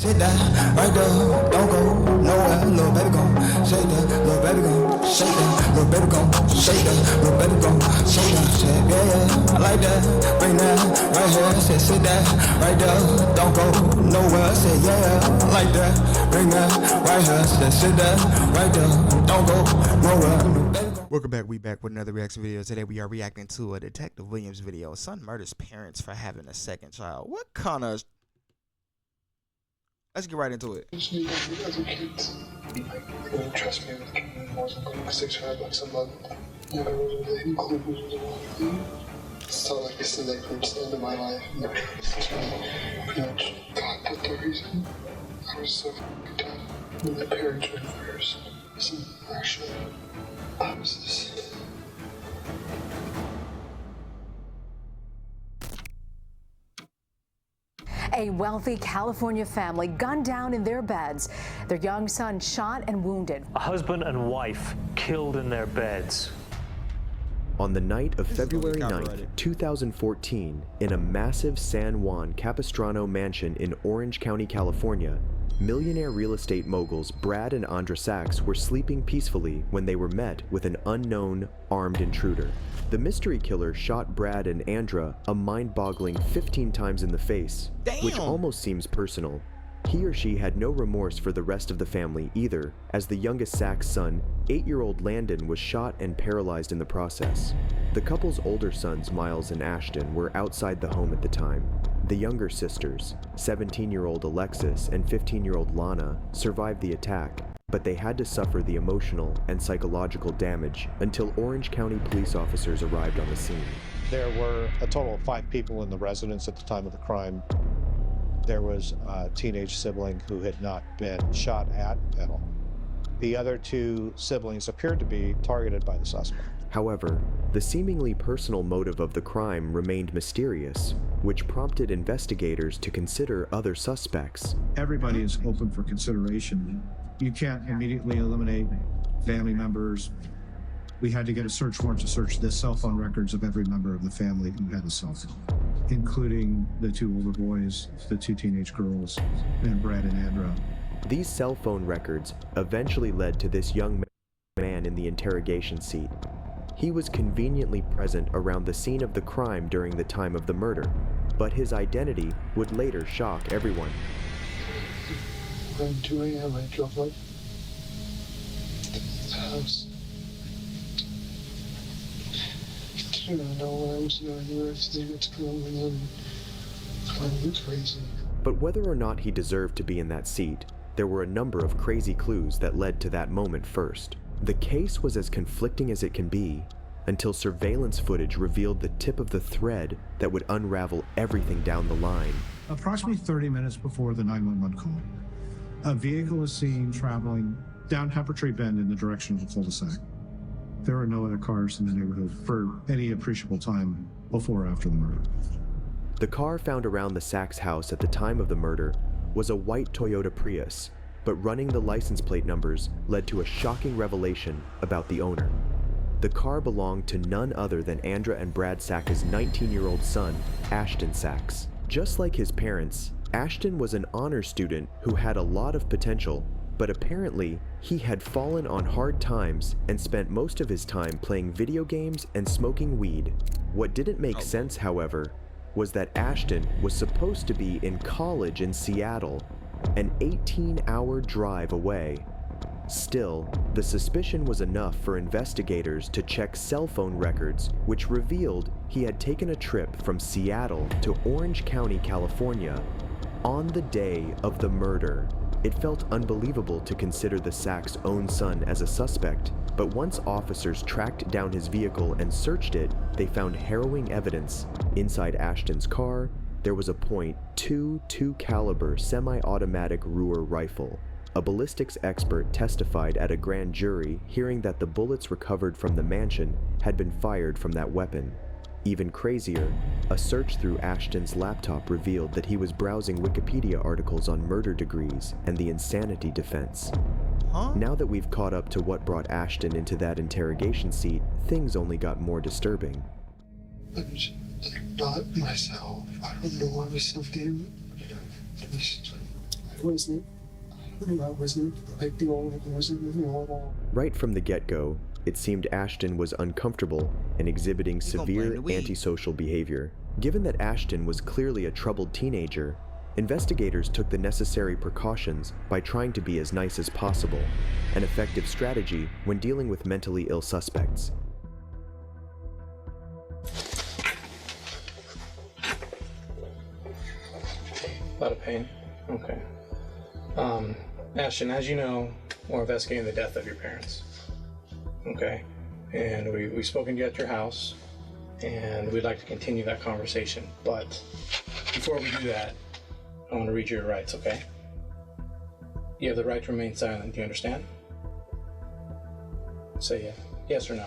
Sit down, right there, don't go nowhere, little baby gon' shake that, little baby gon' shake that, little baby gon' shake that, little baby gon' shake that, shit, yeah, I like that, bring that, right here, sit that, right there, don't go nowhere, say yeah, I like that, bring that, right here, sit that, right there, don't go nowhere. Welcome back. We back with another reaction video. Today we are reacting to a Detective Williams video. Son murders parents for having a second child. What kind of... Let's get right into it. As a kids, they trust me with giving more than like $600 a month. I never really included in a lot of things. It's not like this is like towards the end of my life. Pretty much thought that the reason I was so done when my parents were divorced isn't actually I was this. A wealthy California family gunned down in their beds. Their young son shot and wounded. A husband and wife killed in their beds. On the night of February 9th, 2014, in a massive San Juan Capistrano mansion in Orange County, California, millionaire real estate moguls Brad and Andra Sachs were sleeping peacefully when they were met with an unknown, armed intruder. The mystery killer shot Brad and Andra a mind-boggling 15 times in the face, which almost seems personal. He or she had no remorse for the rest of the family either, as the youngest Sachs son, 8-year-old Landon, was shot and paralyzed in the process. The couple's older sons, Miles and Ashton, were outside the home at the time. The younger sisters, 17-year-old Alexis and 15-year-old Lana, survived the attack, but they had to suffer the emotional and psychological damage until Orange County police officers arrived on the scene. There were a total of 5 people in the residence at the time of the crime. There was a teenage sibling who had not been shot at all. The other 2 siblings appeared to be targeted by the suspect. However, the seemingly personal motive of the crime remained mysterious, which prompted investigators to consider other suspects. Everybody is open for consideration. You can't immediately eliminate family members. We had to get a search warrant to search the cell phone records of every member of the family who had a cell phone, including the 2 older boys, the 2 teenage girls, and Brad and Andra. These cell phone records eventually led to this young man in the interrogation seat. He was conveniently present around the scene of the crime during the time of the murder, but his identity would later shock everyone. Around 2 a.m. I drove up to the house. I didn't know what I was doing. I was leaving to go and then I went crazy. But whether or not he deserved to be in that seat, there were a number of crazy clues that led to that moment first. The case was as conflicting as it can be, until surveillance footage revealed the tip of the thread that would unravel everything down the line. Approximately 30 minutes before the 911 call, a vehicle was seen traveling down Peppertree Bend in the direction of the cul-de-sac. There were no other cars in the neighborhood for any appreciable time before or after the murder. The car found around the Sachs house at the time of the murder was a white Toyota Prius, but running the license plate numbers led to a shocking revelation about the owner. The car belonged to none other than Andra and Brad Sachs' 19-year-old son, Ashton Sachs. Just like his parents, Ashton was an honor student who had a lot of potential, but apparently he had fallen on hard times and spent most of his time playing video games and smoking weed. What didn't make sense, however, was that Ashton was supposed to be in college in Seattle, an 18-hour drive away. Still, the suspicion was enough for investigators to check cell phone records, which revealed he had taken a trip from Seattle to Orange County, California, on the day of the murder. It felt unbelievable to consider the Sachs' own son as a suspect, but once officers tracked down his vehicle and searched it, they found harrowing evidence. Inside Ashton's car, there was a .22 caliber semi-automatic Ruhr rifle. A ballistics expert testified at a grand jury, hearing that the bullets recovered from the mansion had been fired from that weapon. Even crazier, a search through Ashton's laptop revealed that he was browsing Wikipedia articles on murder degrees and the insanity defense. Now that we've caught up to what brought Ashton into that interrogation seat, things only got more disturbing. I'm just not myself. I don't know why myself, David. wasn't. I wasn't like the old. It wasn't normal. Right from the get-go, it seemed Ashton was uncomfortable and exhibiting He gonna blame severe the weed. antisocial behavior. Given that Ashton was clearly a troubled teenager, investigators took the necessary precautions by trying to be as nice as possible, an effective strategy when dealing with mentally ill suspects. A lot of pain. Okay. Ashton, as you know, we're investigating the death of your parents. Okay? And we've spoken to you at your house, and we'd like to continue that conversation. But before we do that, I want to read you your rights, okay? You have the right to remain silent. Do you understand? Say yes or no.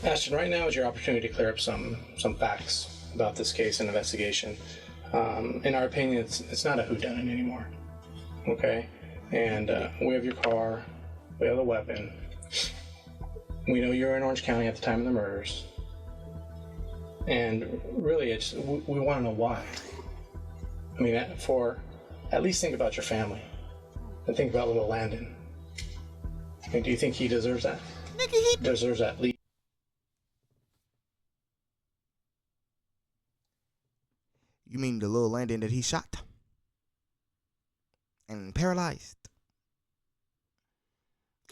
Ashton, right now is your opportunity to clear up some facts about this case and investigation. In our opinion, it's not a whodunit anymore. Okay? And we have your car, we have the weapon. We know you were in Orange County at the time of the murders. And really, we want to know why. I mean, at least think about your family. And think about little Landon. I mean, do you think he deserves that? He deserves at least. You mean the little Landon that he shot and paralyzed?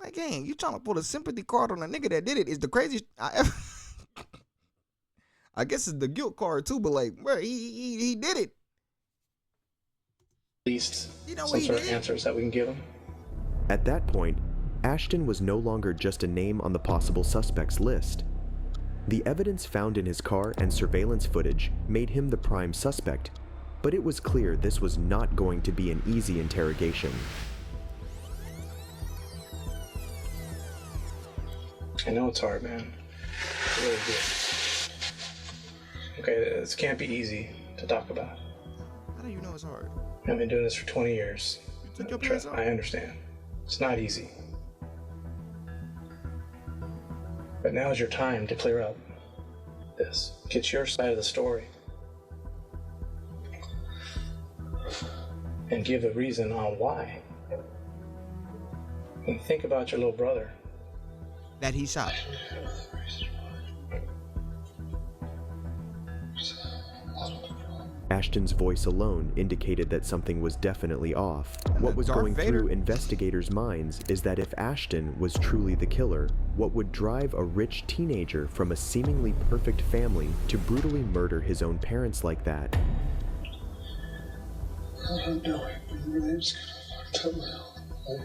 Like, gang, you trying to pull a sympathy card on a nigga that did it is the craziest I ever. I guess it's the guilt card too, but like, bro, he did it. At least You know some what he sort of did? answers that we can give him. At that point, Ashton was no longer just a name on the possible suspects list. The evidence found in his car and surveillance footage made him the prime suspect, but it was clear this was not going to be an easy interrogation. I know it's hard, man. It really is. Okay, this can't be easy to talk about. How do you know it's hard? I've been doing this for 20 years. You took your parents out. I understand. It's not easy. But now is your time to clear up this. Get your side of the story. And give a reason on why. And think about your little brother. That he shot. Ashton's voice alone indicated that something was definitely off. What was Darth going Vader. through investigators' minds is that if Ashton was truly the killer, what would drive a rich teenager from a seemingly perfect family to brutally murder his own parents like that? I don't know. I'm really just gonna fucked up my whole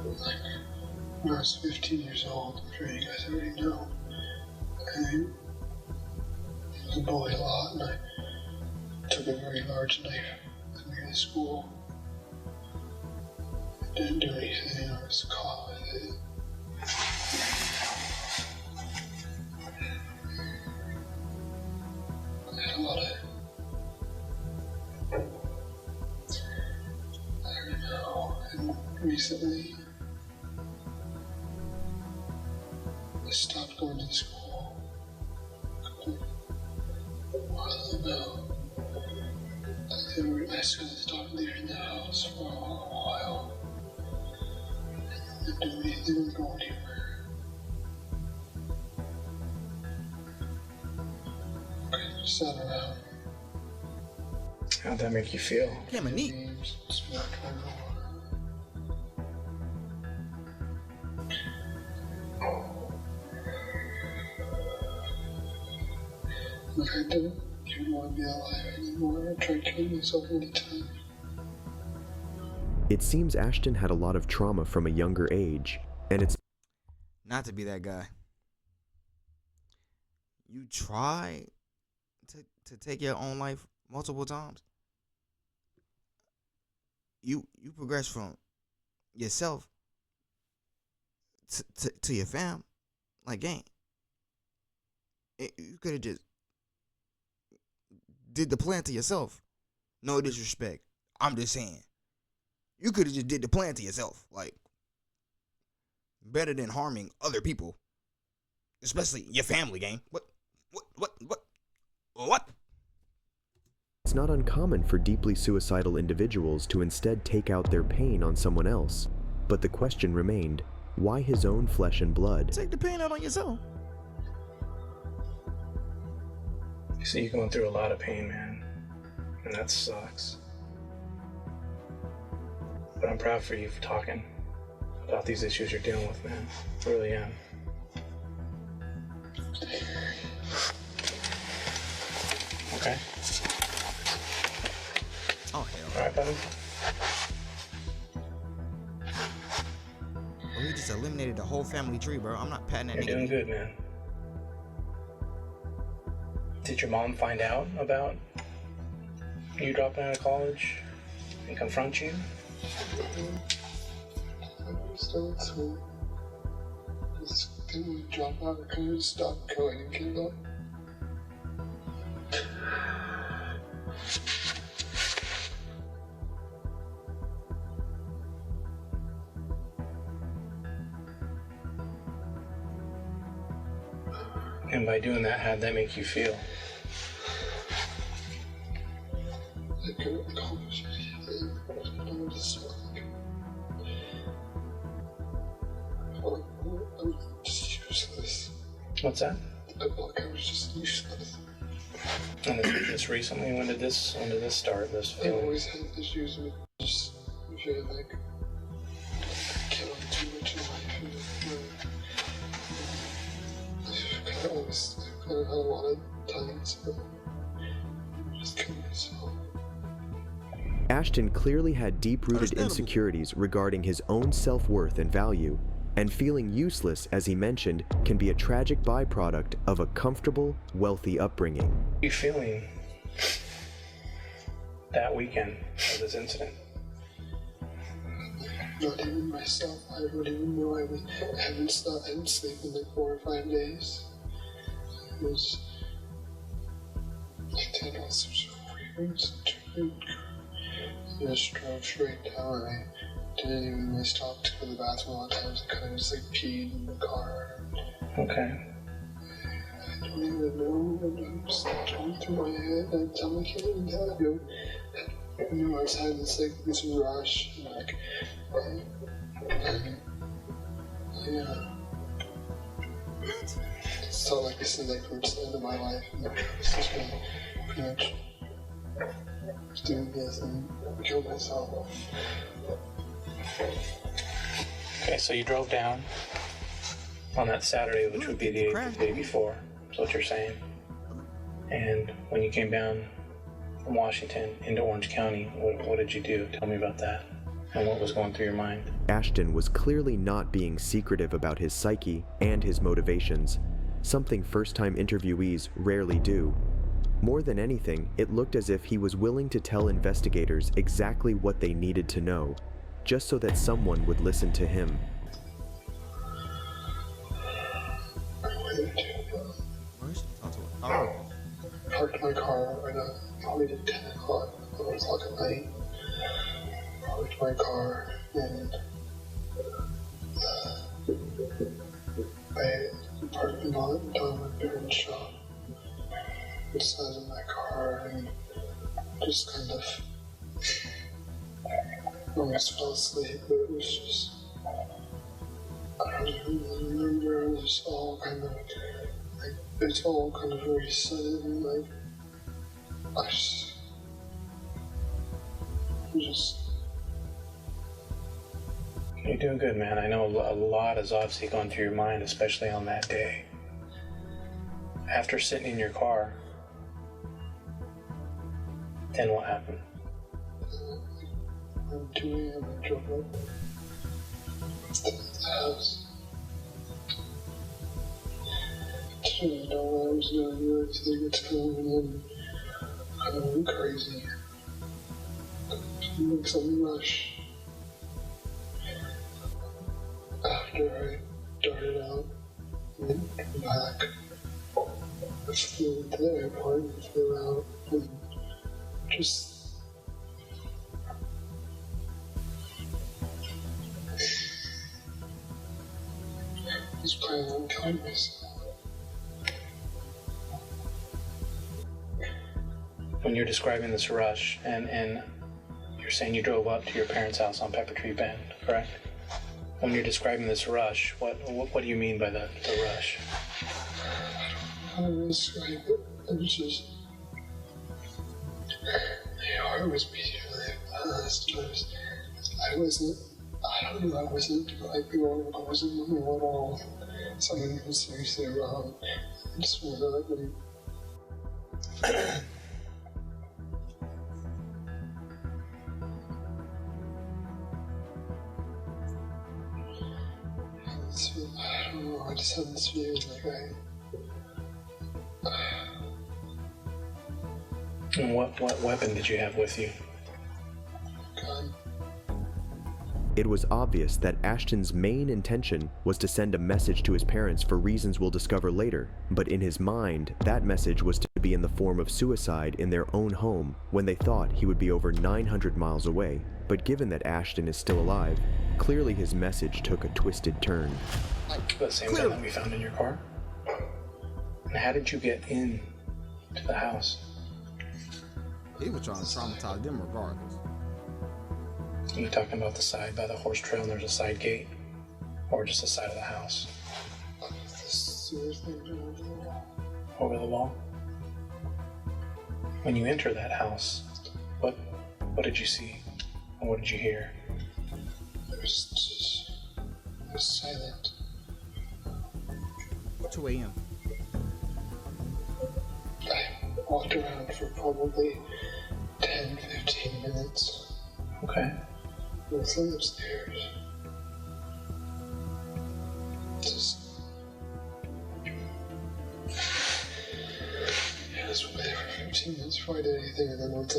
life. Like, when I was 15 years old, I'm sure you guys already know, I was a boy a lot, and I took a very large knife with me to school. I didn't do anything, I was caught with it. I had a lot of, I don't know, and recently I stopped going to school a while ago. I stopped leaving the house for a while. I didn't do anything or go anywhere. I just sat around. How'd that make you feel? Damn, neat. Games, smoked marijuana. Like, I didn't even want to be alive anymore. I tried killing myself many times. It seems Ashton had a lot of trauma from a younger age, and it's Not to be that guy. You try to take your own life multiple times. You progress from yourself to your fam. Like, gang. You could have just did the plan to yourself. No disrespect. I'm just saying. You could have just did the plan to yourself. Like, better than harming other people. Especially your family, gang. What? It's not uncommon for deeply suicidal individuals to instead take out their pain on someone else, but the question remained, why his own flesh and blood? Take the pain out on yourself. You see, you're going through a lot of pain, man, and that sucks. But I'm proud for you for talking about these issues you're dealing with, man. I really am. Okay. Oh, hell. All right, buddy. Well, he just eliminated the whole family tree, bro. I'm not patting that You're nigga. doing good, man. Did your mom find out about you dropping out of college and confront you? I was still at school. Just didn't drop out. I couldn't just stop going and get up. And by doing that, how'd that make you feel? I couldn't accomplish anything. I was just like, I felt like I was just useless. What's that? I felt like I was just useless. And this recently, when did this start? This I feeling? always had issues with just feeling like I can't do too much in life. And I kind of had a lot of times, but I just killed myself. Ashton clearly had deep-rooted Understandable. insecurities regarding his own self-worth and value, and feeling useless, as he mentioned, can be a tragic byproduct of a comfortable, wealthy upbringing. How are you feeling that weekend of this incident? Not even myself. I don't even know. I haven't slept in like 4 or 5 days. It was like 10 officers and I just drove straight down. I didn't even really stop to go to the bathroom. A lot of times I kind of just like peed in the car. Okay. I don't even know. I'm just going through my head. I can't even tell you. I knew I was having this rush. And like, yeah. It's felt like this is like towards the end of my life. And it's just been pretty much doing this and kill myself. Okay, so you drove down on that Saturday, which would be the day before. That's what you're saying. And when you came down from Washington into Orange County, what did you do? Tell me about that. And what was going through your mind? Ashton was clearly not being secretive about his psyche and his motivations, something first-time interviewees rarely do. More than anything, it looked as if he was willing to tell investigators exactly what they needed to know, just so that someone would listen to him. I parked my car right now, probably at 10 o'clock, 11 o'clock at night. Parked my car and I parked the lot down my parents' shop beside of my car and just kind of almost fell asleep, but it was just, I don't even remember, it was just all kind of like, it's all kind of very sudden and like, I just You're doing good, man. I know a lot is obviously going through your mind, especially on that day. After sitting in your car, then what happened? I'm doing it, I drove up to the house. I didn't know what I was doing, I was thinking it's coming in. I went crazy. Like some rush. After I darted out and back, I flew into the airport and flew out and just was planning on killing myself. when you're describing this rush, and you're saying you drove up to your parents' house on Pepper Tree Bend, correct? When you're describing this rush, what do you mean by the rush? I don't know how to describe it. It was just, my heart was beating really fast. I wasn't like going, I wasn't moving at all. Something was seriously wrong. I just wanted to let them. I don't know, I just had this feeling like And what weapon did you have with you? gun. It was obvious that Ashton's main intention was to send a message to his parents for reasons we'll discover later, but in his mind, that message was to be in the form of suicide in their own home when they thought he would be over 900 miles away. But given that Ashton is still alive, clearly his message took a twisted turn. The same gun that we found in your car? And how did you get in to the house? He was trying to traumatize them regardless. Are you talking about the side by the horse trail and there's a side gate? Or just the side of the house? The sewer thing over the wall. Over the wall? When you enter that house, what did you see? And what did you hear? It was silent. 2 a.m. I walked around for probably 10-15 minutes. Okay. I was upstairs. Just. I was there for 15 minutes before I did anything, and then once I.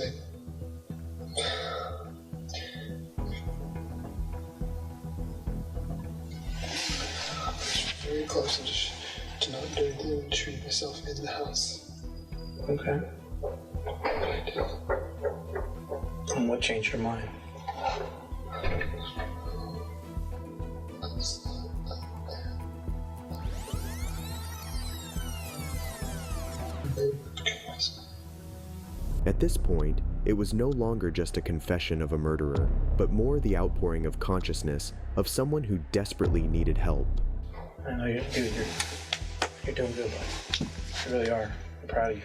Very close and just to not do anything and treat myself in the house. Okay. But I did. And what changed your mind? At this point, it was no longer just a confession of a murderer, but more the outpouring of consciousness of someone who desperately needed help. I know you're doing good, bud. You really are. I'm proud of you.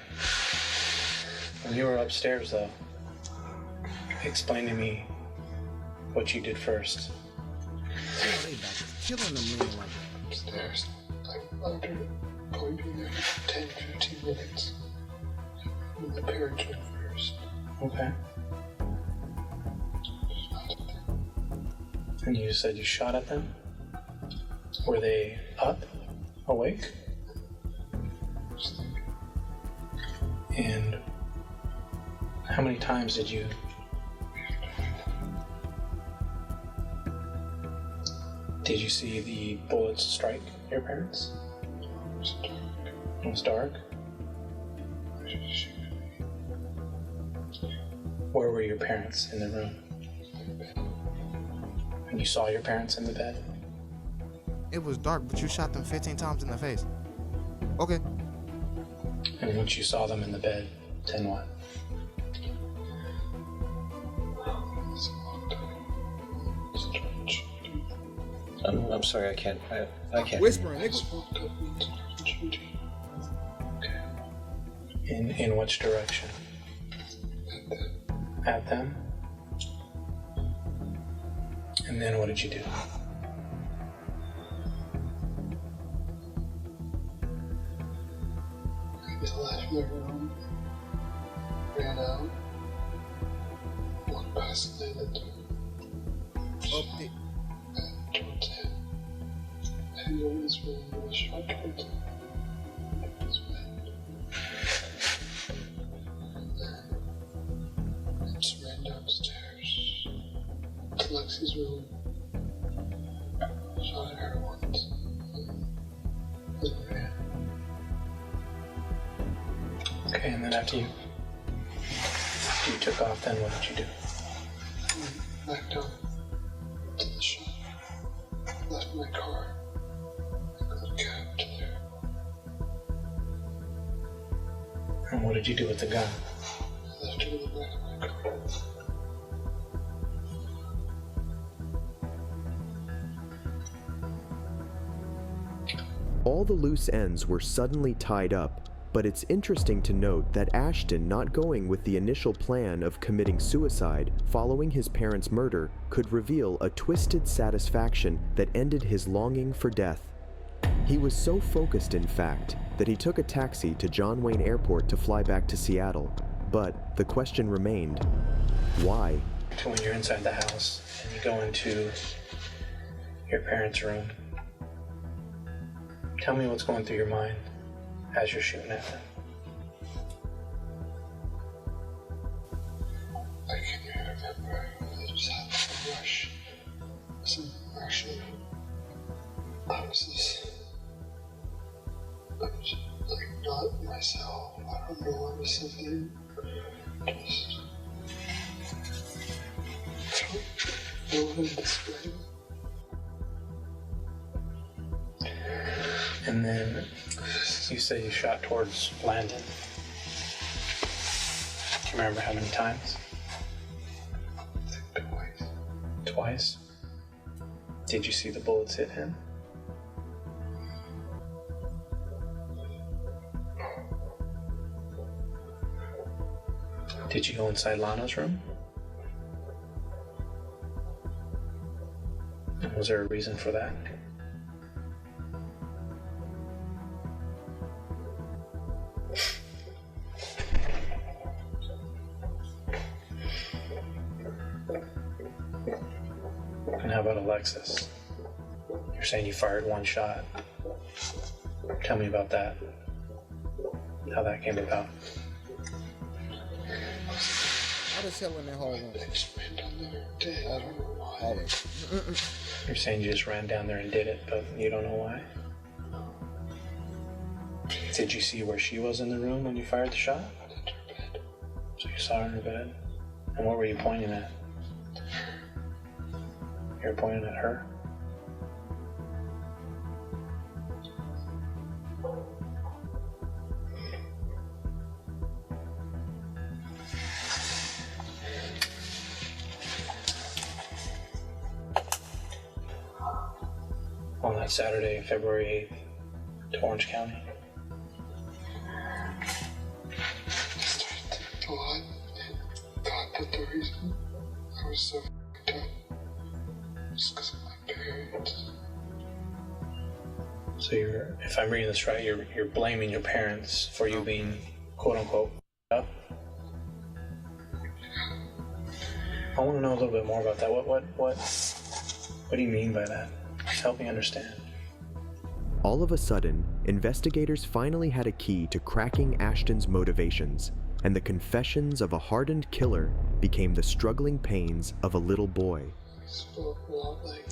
When you were upstairs, though, explain to me what you did first. They back killing them men like that. Upstairs. I wandered, going to be there for 10-15 minutes. And the parents went first. Okay. And you said you shot at them? Were they up? Awake? And how many times did you... Did you see the bullets strike your parents? It was dark. Where were your parents in the room? And you saw your parents in the bed? It was dark, but you shot them 15 times in the face. Okay. And once you saw them in the bed, then what? I'm sorry, I can't. I can't. Whispering, nigga. Okay. In which direction? At them? And then what did you do? I left the room, ran out, walked past the landing door, and towards him. I knew it was really, really short towards him. It was bad. And then I just ran downstairs to Lexi's room, shot at her once, and then ran. Okay, and then after you took off, then what did you do? Back down to the shop. Left my car. I got a cab to there. And what did you do with the gun? I shit in the back of my car. All the loose ends were suddenly tied up, but it's interesting to note that Ashton not going with the initial plan of committing suicide following his parents' murder could reveal a twisted satisfaction that ended his longing for death. He was so focused, in fact, that he took a taxi to John Wayne Airport to fly back to Seattle. But the question remained, why? When you're inside the house and you go into your parents' room, tell me what's going through your mind as you're shooting at them. I can't even remember. I just had some rush. Some actually. I was just like not myself. I don't know. I was something. Just. I don't know how to describe it. And then you say you shot towards Landon. Do you remember how many times? Twice. Twice? Did you see the bullets hit him? Did you go inside Lana's room? And was there a reason for that? And how about Alexis? You're saying you fired one shot. Tell me about that. How that came about. How the hell in that hall room? I just ran down there and did. I don't know why. You're saying you just ran down there and did it, but you don't know why? Did you see where she was in the room when you fired the shot? So you saw her in her bed? And what were you pointing at? You were pointing at her? On that Saturday, February 8th, to Orange County. I started to think a lot and thought that the reason I was so f***ed up was because of my parents. So you're, if I'm reading this right, you're blaming your parents for you being quote unquote up. I want to know a little bit more about that. What do you mean by that? Just help me understand. All of a sudden, investigators finally had a key to cracking Ashton's motivations, and the confessions of a hardened killer became the struggling pains of a little boy. I spoke a lot like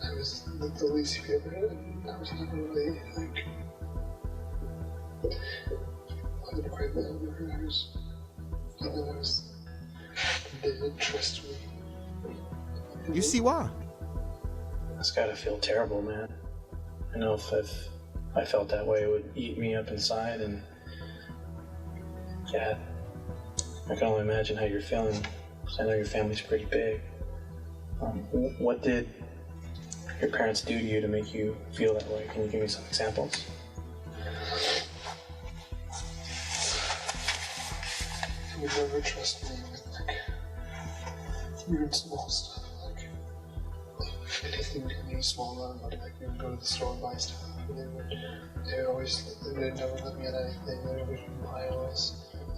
I was like the least favorite, and I was never really like I didn't quite remember her. They didn't trust me. You see why? That's gotta feel terrible, man. I know if I felt that way, it would eat me up inside, and yeah, I can only imagine how you're feeling, because I know your family's pretty big. What did your parents do to you to make you feel that way? Can you give me some examples? They would never trust me with like even small stuff. Anything any small amount of money, like we would go to the store and buy stuff, and they would never let me on anything. They would buy us.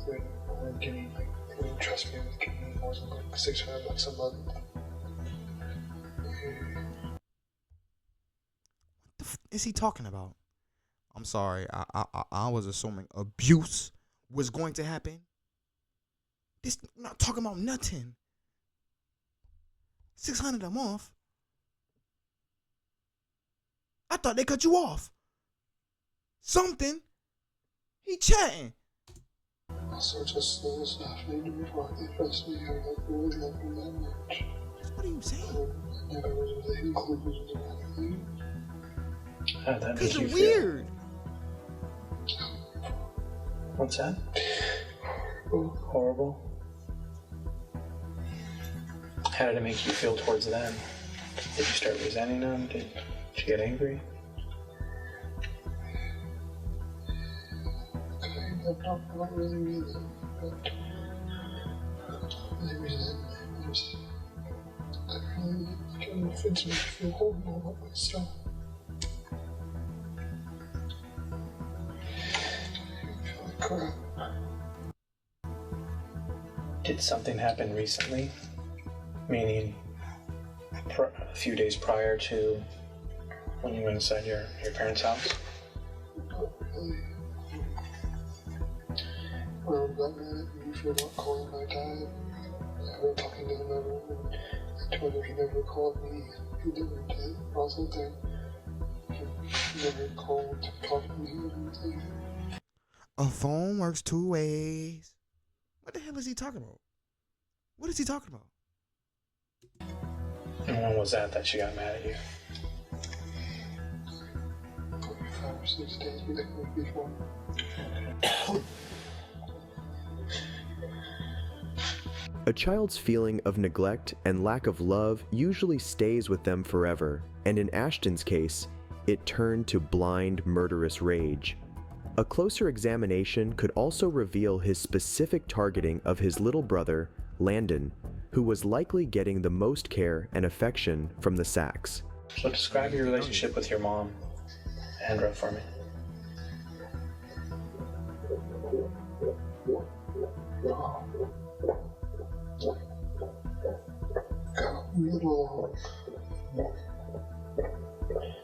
They would give me they wouldn't trust me with giving me more than like $600 a month. What the is he talking about? I'm sorry. I was assuming abuse was going to happen. This not talking about nothing. $600 a month. I thought they cut you off. Something. He chatting. Also, just little stuff they do before they trust me. I like really love them that much. What are you saying? I never was really included in anything. How that Because make you're you feel? weird. What's that? Horrible. How did it make you feel towards them? Did you start resenting them? Did you get angry? I don't really mean it, but I mean it. I really kind of fits me to feel horrible about myself. I feel like crap. Did something happen recently? Meaning a few days prior to when you went inside your parents' house? Not really. My mom got mad at me for not calling my dad. I was talking to him ever, and I told her he never called me. He never did. I was like that. He never called to talk to me or anything. A phone works two ways. What the hell is he talking about? What is he talking about? And when was that she got mad at you? 5 or 6 days before. A child's feeling of neglect and lack of love usually stays with them forever, and in Ashton's case, it turned to blind, murderous rage. A closer examination could also reveal his specific targeting of his little brother, Landon, who was likely getting the most care and affection from the Sacks. So describe your relationship with your mom, Andra, for me. We get along.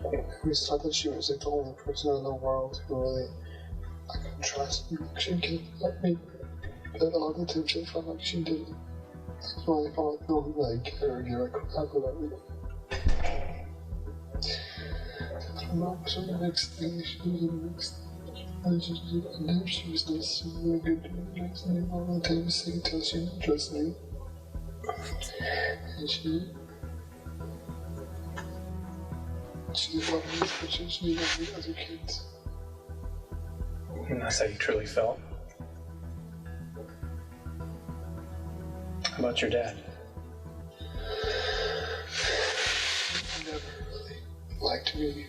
I always thought that she was like the only person in the world who really I could trust. She could help me, but all the times I felt like she didn't. That's why I felt like no one really cared or gave a crap about me. I don't know, so the next thing she was in the next relationship, and then she was necessarily good to me, just me all the time, say until she didn't trust me. And she loved me as much as she loved the other kids. And that's how you truly felt? How about your dad? He never really liked me.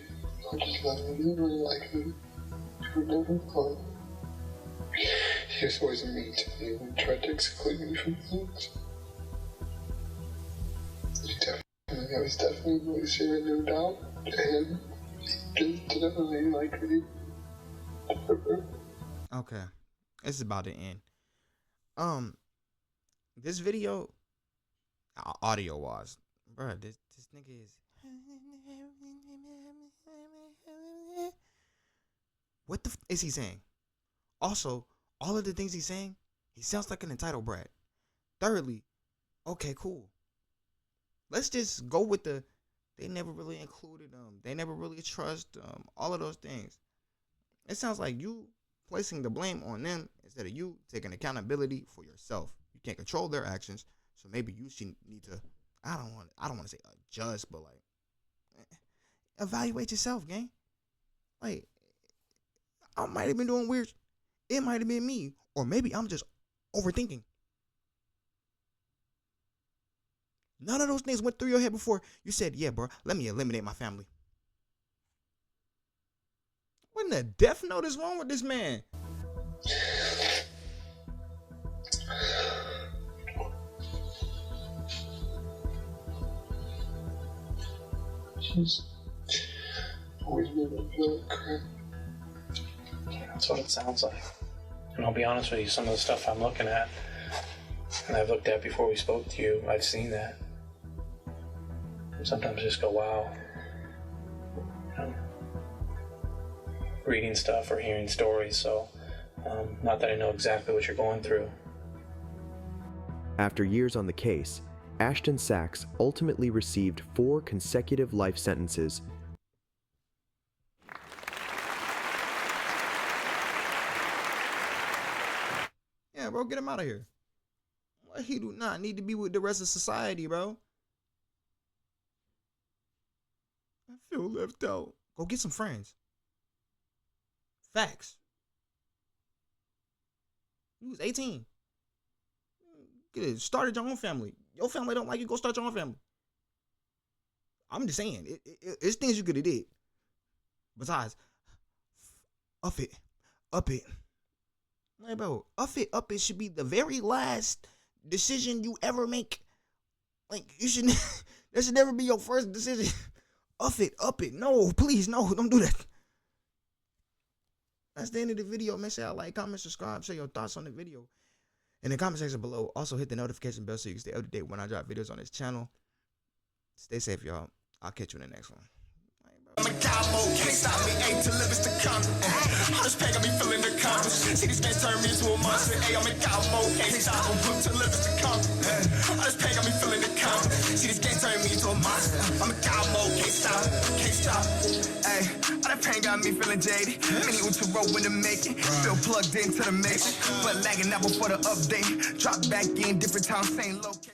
I just loved him. He didn't really like me. He was never fun. He was always mean to me and tried to exclude me from things. I was definitely really sharing no doubt, and he just didn't really like me. Okay, it's about to end. This video, audio wise, bro, this nigga is. What the is he saying? Also, all of the things he's saying, he sounds like an entitled brat. Thirdly, okay, cool. Let's just go with they never really included them. They never really trust all of those things. It sounds like you placing the blame on them instead of you taking accountability for yourself. You can't control their actions, so maybe you should need to. I don't want to say adjust, but like evaluate yourself, gang. Like I might have been doing weird. It might have been me, or maybe I'm just overthinking. None of those things went through your head before you said, yeah, bro, let me eliminate my family. What in the death note is wrong with this man? She's always made me feel like crap. That's what it sounds like. And I'll be honest with you, some of the stuff I'm looking at, and I've looked at before we spoke to you, I've seen that. Sometimes I just go, wow. Reading stuff or hearing stories, so not that I know exactly what you're going through. After years on the case, Ashton Sacks ultimately received 4 consecutive life sentences. Yeah, bro, get him out of here. He do not need to be with the rest of society, bro. I feel left out. Go get some friends. Facts. You was 18. Get it started your own family. Your family don't like you, go start your own family. I'm just saying, it's things you could have did. Besides, up it. Like, bro, up it should be the very last decision you ever make. Like, you should, that should never be your first decision. Up it. No, please, no, don't do that. That's the end of the video. Make sure y'all like, comment, subscribe, share your thoughts on the video in the comment section below. Also, hit the notification bell so you can stay up to date when I drop videos on this channel. Stay safe, y'all. I'll catch you in the next one. I'm a cowboy, can't stop me, ain't to live is to come. All this pain got me feeling the compass. See, these games turn me into a monster. Hey, I'm a cowboy, can't stop me, to live is to come. All this pain got me feeling the compass. See, these games turn me into a monster. I'm a cowboy, can't stop. Hey, all that pain got me feeling jaded. Many with to roll when to make it. Still plugged into the mix, but lagging out before the update. Drop back in, different time, same location.